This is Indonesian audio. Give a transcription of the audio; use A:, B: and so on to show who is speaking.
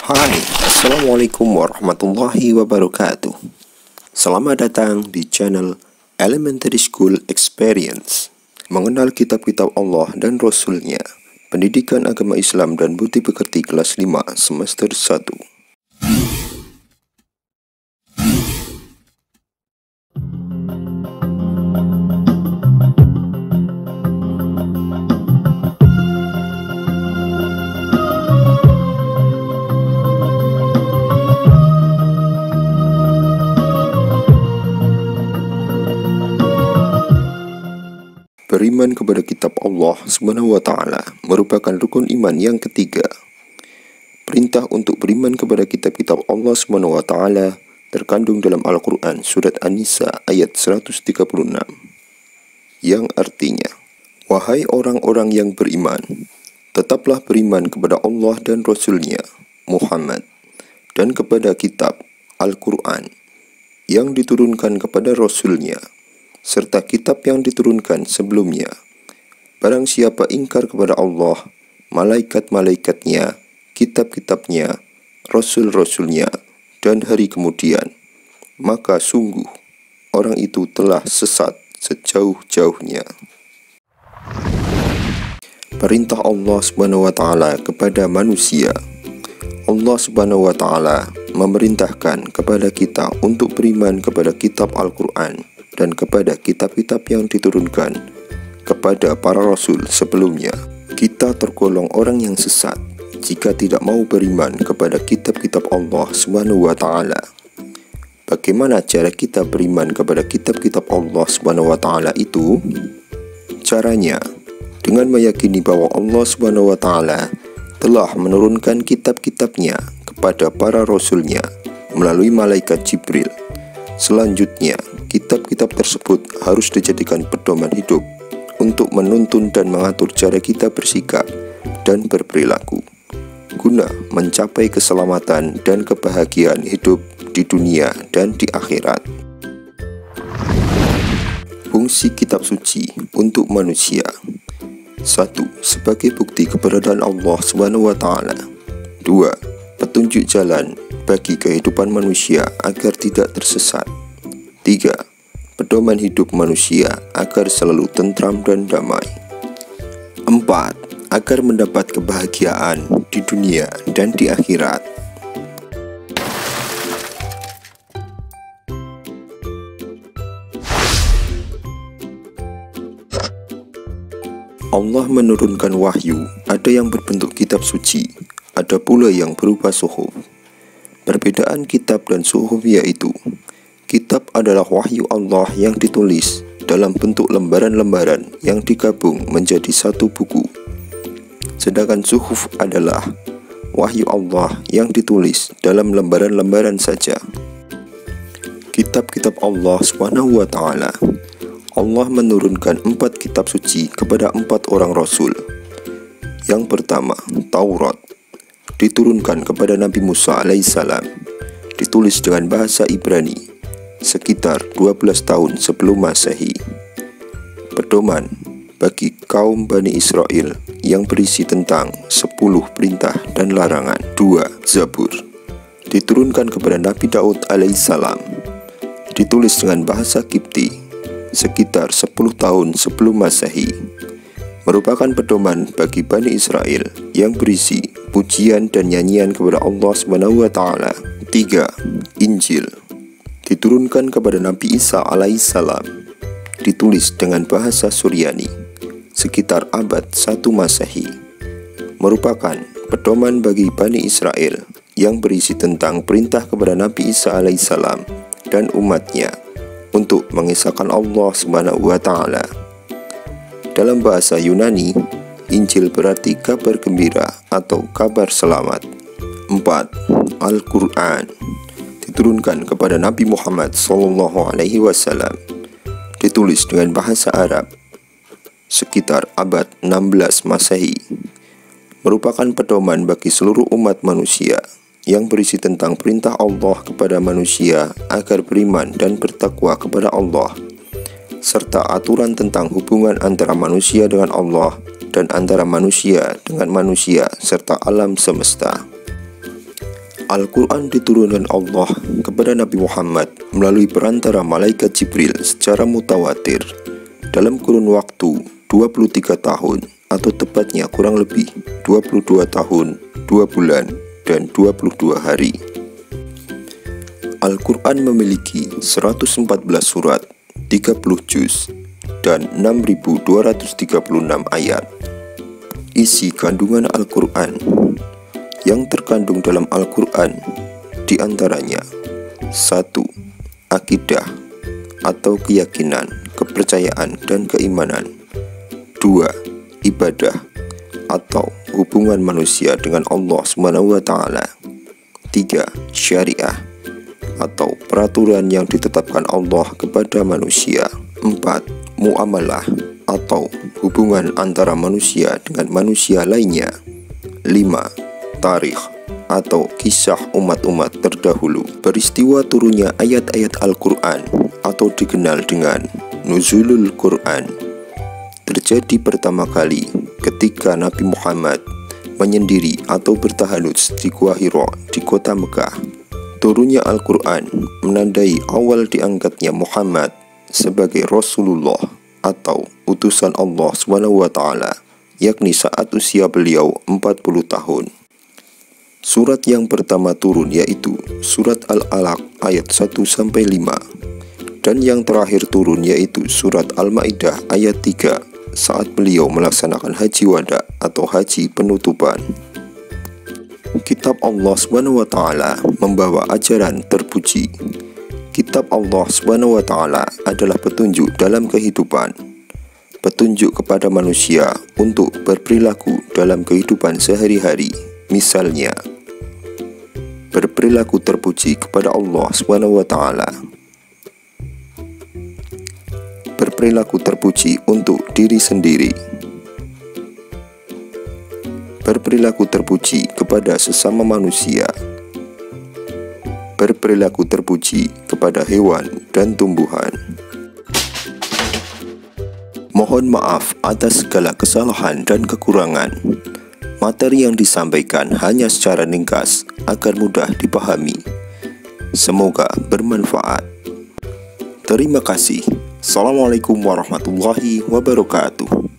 A: Hai, Assalamualaikum warahmatullahi wabarakatuh. Selamat datang di channel Elementary School Experience. Mengenal kitab-kitab Allah dan Rasul-Nya, Pendidikan Agama Islam dan Budi Pekerti kelas 5 semester 1. Beriman kepada kitab Allah Subhanahu wa Ta'ala merupakan rukun iman yang ketiga. Perintah untuk beriman kepada kitab-kitab Allah Subhanahu wa Ta'ala terkandung dalam Al-Quran surat An-Nisa ayat 136, yang artinya, wahai orang-orang yang beriman, tetaplah beriman kepada Allah dan Rasul-Nya Muhammad, dan kepada kitab Al-Quran yang diturunkan kepada Rasul-Nya, serta kitab yang diturunkan sebelumnya. Barang siapa ingkar kepada Allah, malaikat-malaikatnya, kitab-kitabnya, rasul-rasulnya, dan hari kemudian, maka sungguh orang itu telah sesat sejauh-jauhnya. Perintah Allah Subhanahu wa Ta'ala kepada manusia. Allah Subhanahu wa Ta'ala memerintahkan kepada kita untuk beriman kepada kitab Al-Quran dan kepada kitab-kitab yang diturunkan kepada para rasul sebelumnya. Kita tergolong orang yang sesat jika tidak mau beriman kepada kitab-kitab Allah Subhanahu wa Ta'ala. Bagaimana cara kita beriman kepada kitab-kitab Allah Subhanahu wa Ta'ala itu? Caranya dengan meyakini bahwa Allah Subhanahu wa Ta'ala telah menurunkan kitab-kitabnya kepada para rasulnya melalui malaikat Jibril. Selanjutnya, kitab-kitab tersebut harus dijadikan pedoman hidup untuk menuntun dan mengatur cara kita bersikap dan berperilaku, guna mencapai keselamatan dan kebahagiaan hidup di dunia dan di akhirat. Fungsi kitab suci untuk manusia. 1. Sebagai bukti keberadaan Allah Subhanahu wa Ta'ala. 2. Petunjuk jalan bagi kehidupan manusia agar tidak tersesat. 3. Pedoman hidup manusia agar selalu tentram dan damai. 4. Agar mendapat kebahagiaan di dunia dan di akhirat. Allah menurunkan wahyu, ada yang berbentuk kitab suci, ada pula yang berupa suhuf. Perbedaan kitab dan suhuf yaitu, kitab adalah wahyu Allah yang ditulis dalam bentuk lembaran-lembaran yang digabung menjadi satu buku. Sedangkan suhuf adalah wahyu Allah yang ditulis dalam lembaran-lembaran saja. Kitab-kitab Allah Subhanahu wa Ta'ala. Allah menurunkan 4 kitab suci kepada 4 orang rasul. Yang pertama, Taurat, diturunkan kepada Nabi Musa alaihissalam, ditulis dengan bahasa Ibrani sekitar 12 tahun sebelum Masehi. Pedoman bagi kaum Bani Israel yang berisi tentang 10 perintah dan larangan. 2. Zabur, diturunkan kepada Nabi Daud alaihissalam, ditulis dengan bahasa Kipti sekitar 10 tahun sebelum Masehi, merupakan pedoman bagi Bani Israel yang berisi pujian dan nyanyian kepada Allah Subhanahu wa Ta'ala. 3. Injil, diturunkan kepada Nabi Isa alaihissalam, ditulis dengan bahasa Suryani sekitar abad 1 Masehi, merupakan pedoman bagi Bani Israel yang berisi tentang perintah kepada Nabi Isa alaihissalam dan umatnya untuk mengesahkan Allah Subhanahu wa Ta'ala. Dalam bahasa Yunani, Injil berarti kabar gembira atau kabar selamat. 4. Al-Quran, diturunkan kepada Nabi Muhammad SAW, ditulis dengan bahasa Arab sekitar abad 16 Masehi, merupakan pedoman bagi seluruh umat manusia yang berisi tentang perintah Allah kepada manusia agar beriman dan bertakwa kepada Allah, serta aturan tentang hubungan antara manusia dengan Allah dan antara manusia dengan manusia serta alam semesta. Al-Quran diturunkan Allah kepada Nabi Muhammad melalui perantara malaikat Jibril secara mutawatir dalam kurun waktu 23 tahun atau tepatnya kurang lebih 22 tahun, 2 bulan, dan 22 hari. Al-Quran memiliki 114 surat, 30 juz, dan 6.236 ayat. Isi kandungan Al-Quran yang terkandung dalam Al-Quran diantaranya 1. Akidah atau keyakinan, kepercayaan, dan keimanan. 2. Ibadah atau hubungan manusia dengan Allah SWT. 3. Syariah atau peraturan yang ditetapkan Allah kepada manusia. 4. Muamalah atau hubungan antara manusia dengan manusia lainnya. 5. Tarikh atau kisah umat-umat terdahulu. Peristiwa turunnya ayat-ayat Al-Quran atau dikenal dengan Nuzulul Quran terjadi pertama kali ketika Nabi Muhammad menyendiri atau bertahanuts di Gua Hira di kota Mekah. Turunnya Al-Quran menandai awal diangkatnya Muhammad sebagai Rasulullah atau utusan Allah SWT, yakni saat usia beliau 40 tahun. Surat yang pertama turun yaitu Surat Al-Alaq ayat 1-5, dan yang terakhir turun yaitu Surat Al-Ma'idah ayat 3 saat beliau melaksanakan haji wada atau haji penutupan. Kitab Allah SWT membawa ajaran terpuji. Kitab Allah SWT adalah petunjuk dalam kehidupan, petunjuk kepada manusia untuk berperilaku dalam kehidupan sehari-hari. Misalnya, berperilaku terpuji kepada Allah SWT, berperilaku terpuji untuk diri sendiri, berperilaku terpuji kepada sesama manusia, berperilaku terpuji kepada hewan dan tumbuhan. Mohon maaf atas segala kesalahan dan kekurangan. Materi yang disampaikan hanya secara ringkas agar mudah dipahami. Semoga bermanfaat. Terima kasih. Assalamualaikum warahmatullahi wabarakatuh.